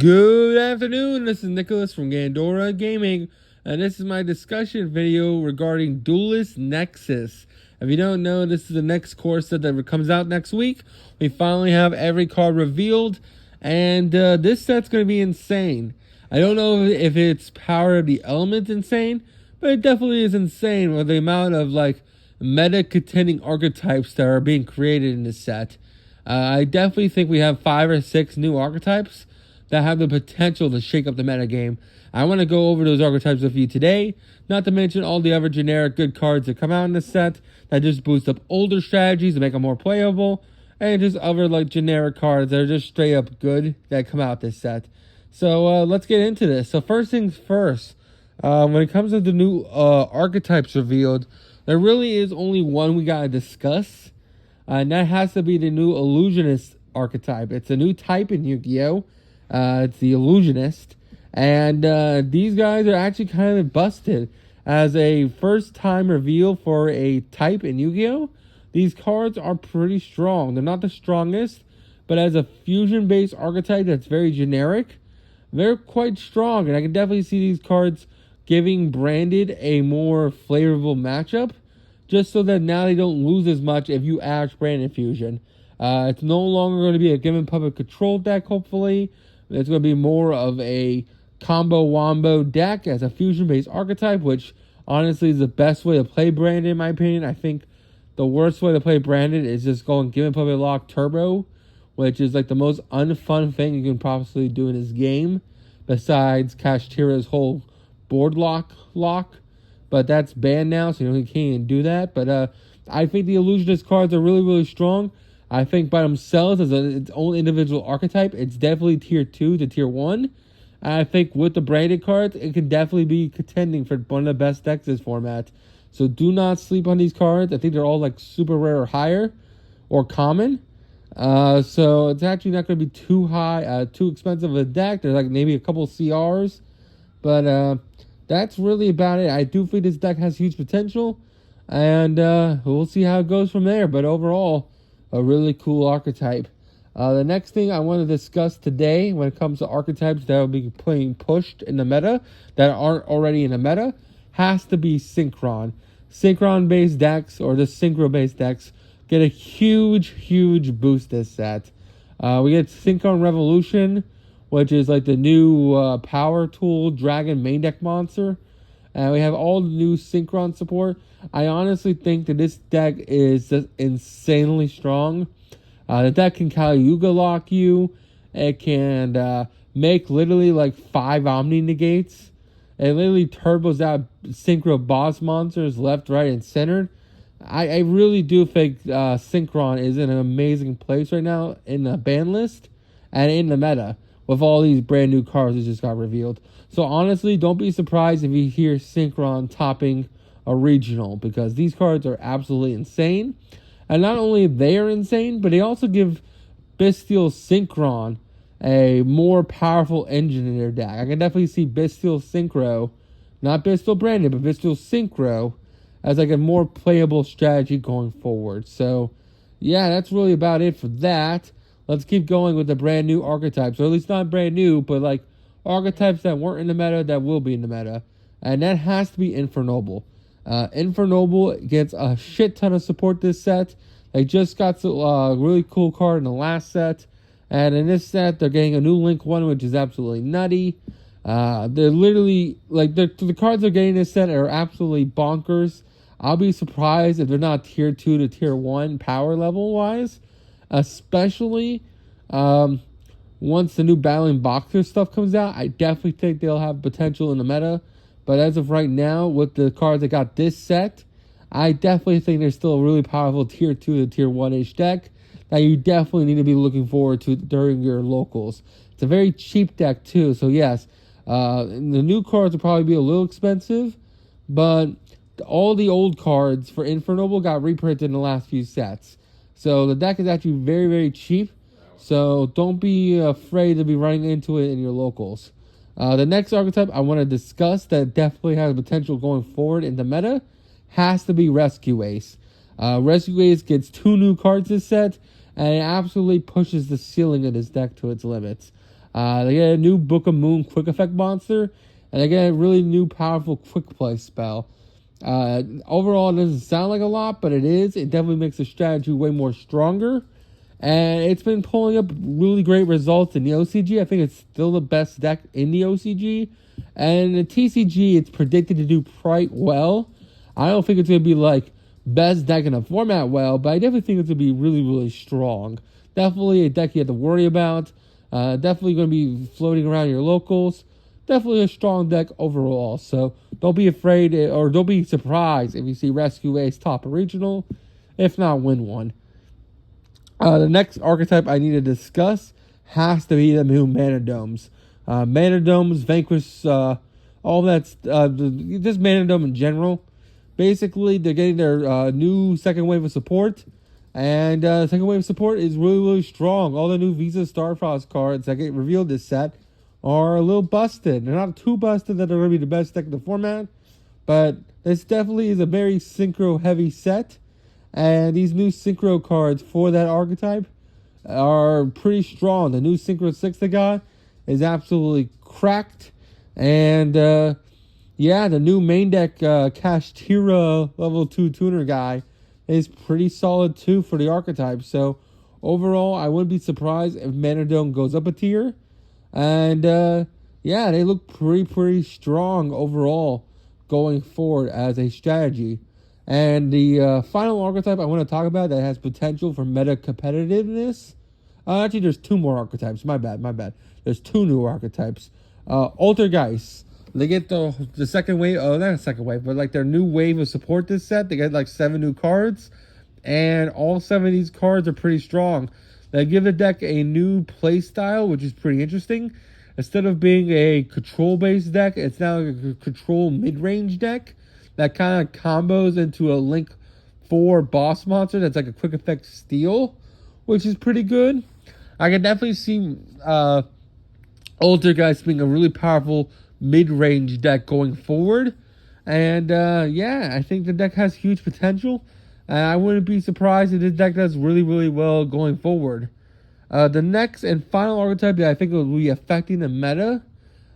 Good afternoon, this is Nicholas from Gandora Gaming, and this is my discussion video regarding Duelist Nexus. If you don't know, this is the next core set that comes out next week. We finally have every card revealed, and this set's going to be insane. I don't know if it's Power of the Element insane, but it definitely is insane with the amount of meta contending archetypes that are being created in this set. I definitely think we have 5 or 6 new archetypes that have the potential to shake up the meta game. I want to go over those archetypes with you today, not to mention all the other generic good cards that come out in this set that just boost up older strategies to make them more playable, and just other generic cards that are just straight up good that come out this set. So let's get into this. So first things first, when it comes to the new archetypes revealed, there really is only one we gotta discuss, and that has to be the new Illusionist archetype. It's a new type in Yu-Gi-Oh! It's the Illusionist, and these guys are actually kind of busted as a first-time reveal for a type in Yu-Gi-Oh! These cards are pretty strong. They're not the strongest, but as a fusion-based archetype that's very generic, they're quite strong, and I can definitely see these cards giving Branded a more flavorful matchup, just so that now they don't lose as much if you add Branded Fusion. It's no longer going to be a given public control deck, hopefully. It's going to be more of a combo wombo deck as a fusion-based archetype, which honestly is the best way to play Branded, in my opinion. I think the worst way to play Branded is just going given public lock turbo, which is the most unfun thing you can possibly do in this game, besides Kashtira's whole board lock. But that's banned now, so you can't even do that. But I think the Illusionist cards are really, really strong. I think by themselves, as its own individual archetype, it's definitely tier 2 to tier 1. And I think with the Branded cards, it can definitely be contending for one of the best decks this format. So do not sleep on these cards. I think they're all super rare or higher, or common. So it's actually not going to be too high, too expensive of a deck. There's maybe a couple CRs, but that's really about it. I do think this deck has huge potential, and we'll see how it goes from there. But overall, a really cool archetype. The next thing I want to discuss today when it comes to archetypes that will be being pushed in the meta that aren't already in the meta has to be Synchron. Synchron-based decks, or the Synchro-based decks, get a huge boost this set. We get Synchron Revolution, which is the new power tool dragon main deck monster. And we have all the new Synchron support. I honestly think that this deck is just insanely strong. The deck can Caliuga lock you. It can make literally 5 Omni Negates. It literally turbos out Synchro boss monsters left, right, and center. I really do think Synchron is in an amazing place right now in the ban list and in the meta with all these brand new cards that just got revealed. So honestly, don't be surprised if you hear Synchron topping a regional, because these cards are absolutely insane. And not only they are insane, but they also give Bestial Synchron a more powerful engine in their deck. I can definitely see Bestial Synchro, not Bestial Branded, but Bestial Synchro, as a more playable strategy going forward. So yeah, that's really about it for that. Let's keep going with the brand new archetypes, or at least not brand new, but archetypes that weren't in the meta that will be in the meta. And that has to be Infernoble. Infernoble gets a shit ton of support this set. They just got a really cool card in the last set. And in this set, they're getting a new Link 1, which is absolutely nutty. They're literally, the cards they're getting in this set are absolutely bonkers. I'll be surprised if they're not tier 2 to tier 1 power level-wise. Especially once the new Battling Boxer stuff comes out. I definitely think they'll have potential in the meta. But as of right now, with the cards that got this set, I definitely think there's still a really powerful tier 2 to tier 1-ish deck that you definitely need to be looking forward to during your locals. It's a very cheap deck too, so yes, the new cards will probably be a little expensive, but all the old cards for Infernoble got reprinted in the last few sets. So the deck is actually very cheap, so don't be afraid to be running into it in your locals. The next archetype I want to discuss that definitely has potential going forward in the meta has to be Rescue Ace. Rescue Ace gets 2 new cards this set, and it absolutely pushes the ceiling of this deck to its limits. They get a new Book of Moon quick effect monster, and they get a really new powerful quick play spell. Overall, it doesn't sound like a lot, but it is. It definitely makes the strategy way more stronger. And it's been pulling up really great results in the OCG. I think it's still the best deck in the OCG. And in the TCG, it's predicted to do quite well. I don't think it's going to be like best deck in the format well, but I definitely think it's going to be really, really strong. Definitely a deck you have to worry about. Definitely going to be floating around your locals. Definitely a strong deck overall. So don't be afraid or don't be surprised if you see Rescue Ace top a regional. If not, win one. The next archetype I need to discuss has to be the new Mana Domes. Mana Domes vanquish all that's just Mana Dome in general. Basically, they're getting their new second wave of support, and second wave of support is really, really strong. All the new Visa Starfrost cards that get revealed this set are a little busted. They're not too busted that they're going to be the best deck in the format, but this definitely is a very synchro-heavy set. And these new Synchro cards for that archetype are pretty strong. The new Synchro 6 they got is absolutely cracked. And, yeah, the new main deck Kashtira level 2 tuner guy is pretty solid, too, for the archetype. So, overall, I wouldn't be surprised if Mana Dome goes up a tier. And, yeah, they look pretty strong overall going forward as a strategy. And the final archetype I want to talk about that has potential for meta competitiveness. Actually, there's two more archetypes. My bad. There's two new archetypes. Altergeist. They get the second wave. Oh, not a second wave, but like their new wave of support this set. They get like 7 new cards. And all 7 of these cards are pretty strong. They give the deck a new play style, which is pretty interesting. Instead of being a control-based deck, it's now a control mid-range deck that kind of combos into a Link 4 boss monster that's like a quick effect steal, which is pretty good. I can definitely see Altergeist being a really powerful mid-range deck going forward. And yeah, I think the deck has huge potential. And I wouldn't be surprised if this deck does really, really well going forward. The next and final archetype that I think will be affecting the meta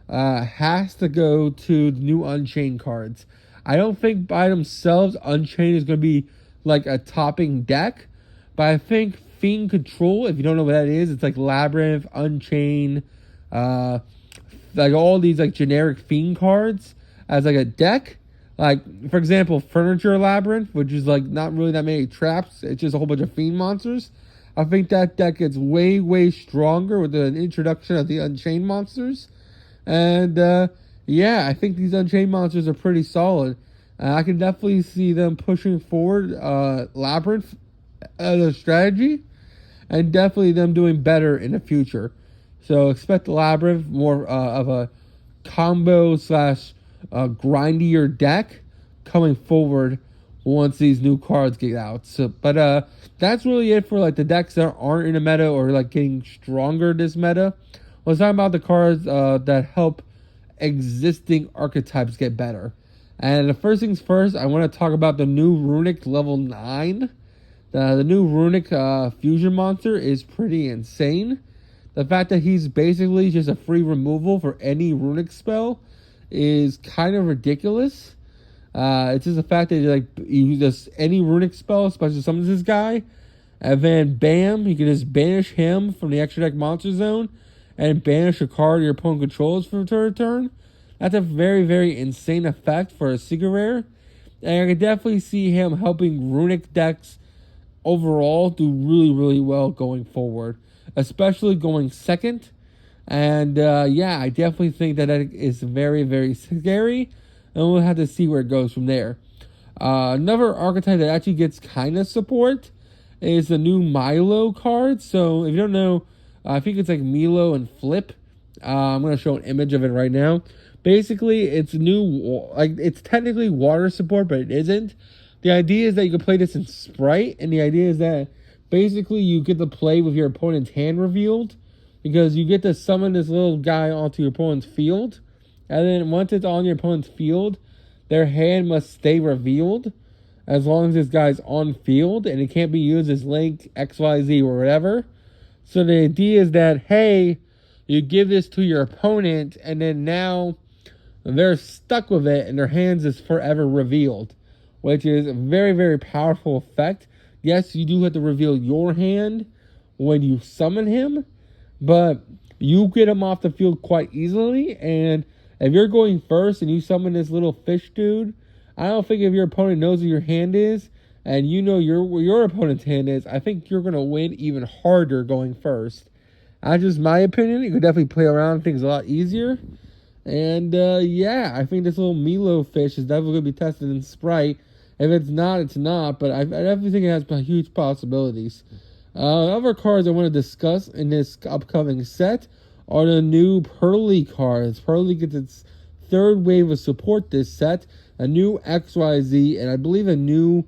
has to go to the new Unchained cards. I don't think by themselves Unchained is going to be like a topping deck, but I think Fiend Control, if you don't know what that is, it's like Labyrinth, Unchained, like all these like generic Fiend cards as like a deck. Like, for example, Furniture Labyrinth, which is like not really that many traps, it's just a whole bunch of Fiend monsters. I think that deck gets way, way stronger with the introduction of the Unchained monsters. And, yeah, I think these Unchained monsters are pretty solid. I can definitely see them pushing forward Labyrinth as a strategy. And definitely them doing better in the future. So expect Labyrinth more of a combo slash grindier deck coming forward once these new cards get out. So, but that's really it for like the decks that aren't in the meta or like getting stronger this meta. Let's talk about the cards that help existing archetypes get better. And the first things first, I want to talk about the new Runic level 9. The new Runic fusion monster is pretty insane. The fact that he's basically just a free removal for any Runic spell is kind of ridiculous. It's just the fact that like you just any Runic spell, especially summons this guy, and then bam, you can just banish him from the extra deck monster zone and banish a card your opponent controls for turn. That's a very, very insane effect for a secret rare. And I can definitely see him helping Runic decks overall do really, really well going forward. Especially going second. And yeah, I definitely think that is very, very scary. And we'll have to see where it goes from there. Another archetype that actually gets kind of support is the new Milo card. So if you don't know, I think it's like Milo and Flip. I'm going to show an image of it right now. Basically, it's new, like it's technically water support, but it isn't. The idea is that you can play this in Sprite, and the idea is that basically you get to play with your opponent's hand revealed, because you get to summon this little guy onto your opponent's field, and then once it's on your opponent's field, their hand must stay revealed as long as this guy's on field, and it can't be used as Link, XYZ, or whatever. So the idea is that, hey, you give this to your opponent, and then now they're stuck with it, and their hands is forever revealed, which is a very, very powerful effect. Yes, you do have to reveal your hand when you summon him, but you get him off the field quite easily. And if you're going first and you summon this little fish dude, I don't think if your opponent knows what your hand is and you know where your opponent's hand is, I think you're going to win even harder going first. That's just my opinion. You could definitely play around things a lot easier. And yeah, I think this little Milo fish is definitely going to be tested in Sprite. If it's not, it's not. But I definitely think it has huge possibilities. Other cards I want to discuss in this upcoming set are the new Pearly cards. Pearly gets its third wave of support this set. A new XYZ, and I believe a new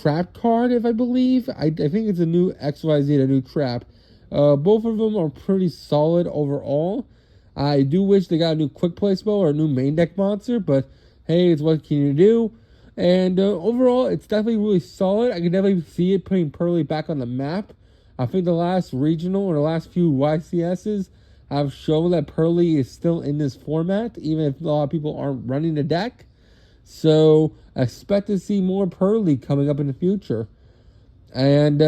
Trap card, if I believe. I think it's a new XYZ and a new Trap. Both of them are pretty solid overall. I do wish they got a new Quick Play spell or a new main deck monster, but hey, it's what can you do? And overall, it's definitely really solid. I can definitely see it putting Pearly back on the map. I think the last regional or the last few YCSs have shown that Pearly is still in this format, even if a lot of people aren't running the deck. So expect to see more Pearly coming up in the future. And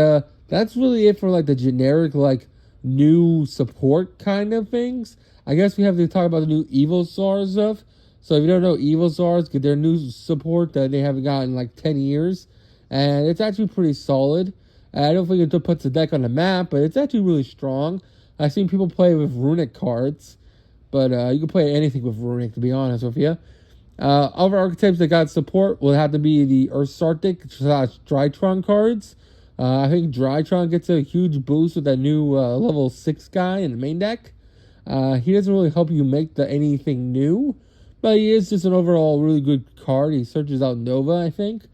that's really it for like the generic like new support kind of things. I guess we have to talk about the new Evil Stars stuff. So if you don't know, Evil Stars get their new support that they haven't gotten in like 10 years. And it's actually pretty solid. I don't think it puts the deck on the map, but it's actually really strong. I've seen people play with Runic cards. But you can play anything with Runic, to be honest with you. Other archetypes that got support will have to be the Ursarctic / Drytron cards. I think Drytron gets a huge boost with that new level 6 guy in the main deck. He doesn't really help you make anything new, but he is just an overall really good card. He searches out Nova, I think.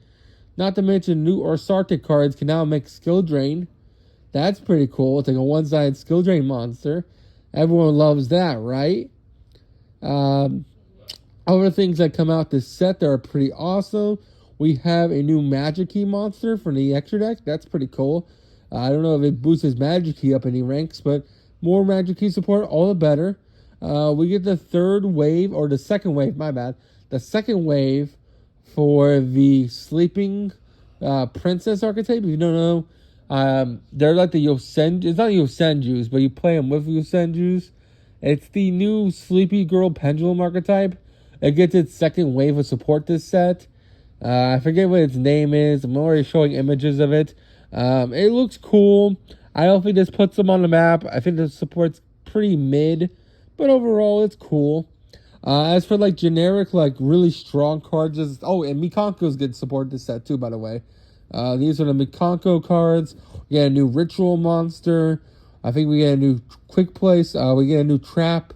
Not to mention, new Ursarctic cards can now make Skill Drain. That's pretty cool. It's like a one-sided Skill Drain monster. Everyone loves that, right? Other things that come out this set that are pretty awesome. We have a new Magic Key monster from the extra deck. That's pretty cool. I don't know if it boosts his Magic Key up any ranks, but more Magic Key support, all the better. We get the third wave, or the second wave, my bad. The second wave for the Sleeping Princess archetype. If you don't know, they're like the Yosenju. It's not Yosenjus, but you play them with Yosenjus. It's the new Sleepy Girl Pendulum archetype. It gets its second wave of support this set. I forget what its name is. I'm already showing images of it. It looks cool. I don't think this puts them on the map. I think the support's pretty mid, but overall it's cool. As for like generic, like really strong cards, and Mikanko's good support this set too, by the way. These are the Mikanko cards. We get a new Ritual monster. I think we get a new Quick Place. We get a new Trap.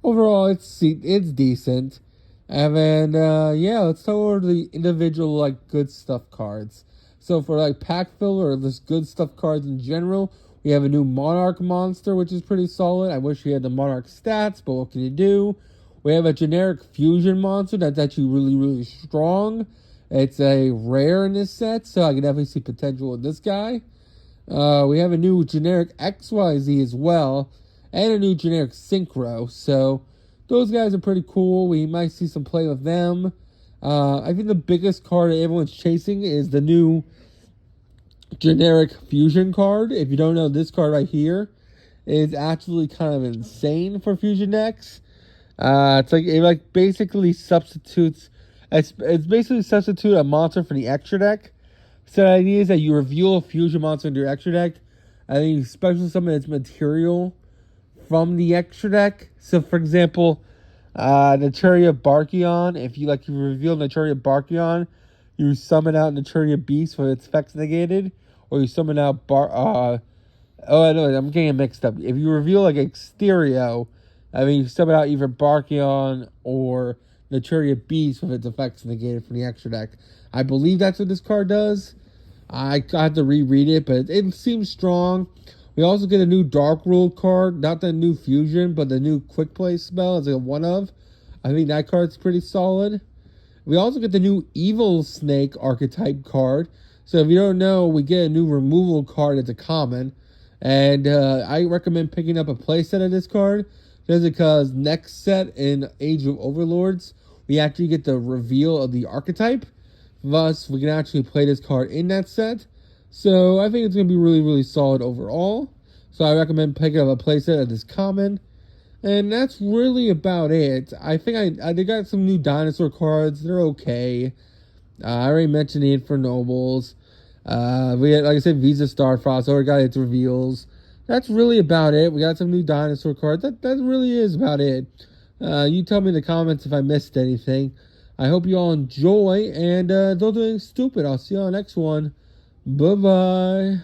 Overall, it's decent. And then, yeah, let's talk over the individual, like, good stuff cards. So for, like, pack filler or just good stuff cards in general, we have a new Monarch monster, which is pretty solid. I wish we had the Monarch stats, but what can you do? We have a generic fusion monster that's actually really, really strong. It's a rare in this set, so I can definitely see potential with this guy. We have a new generic XYZ as well, and a new generic Synchro, so those guys are pretty cool. We might see some play with them. I think the biggest card that everyone's chasing is the new generic fusion card. If you don't know, this card right here is actually kind of insane for fusion decks. It basically substitutes. It's basically substitute a monster for the extra deck. So the idea is that you reveal a fusion monster into your extra deck, and then you special summon its material from the extra deck. So, for example, Naturia Barkion. If you reveal Naturia Barkion, you summon out Naturia Beast with its effects negated, or you summon out I'm getting mixed up. If you reveal like Exterio, you summon out either Barkion or Naturia Beast with its effects negated from the extra deck. I believe that's what this card does. I got to reread it, but it seems strong. We also get a new Dark World card. Not the new Fusion, but the new Quick Play spell as a one-of. I think that card's pretty solid. We also get the new Evil Snake archetype card. So if you don't know, we get a new removal card as a common. And I recommend picking up a playset of this card just because next set in Age of Overlords, we actually get the reveal of the archetype. Thus, we can actually play this card in that set. So I think it's going to be really, really solid overall. So I recommend picking up a playset of this common. And that's really about it. I think they got some new dinosaur cards. They're okay. I already mentioned the Infernobles. We had, like I said, Visa Starfrost. Already got its reveals. That's really about it. We got some new dinosaur cards. That really is about it. You tell me in the comments if I missed anything. I hope you all enjoy, and don't do anything stupid. I'll see you on the next one. Bye-bye.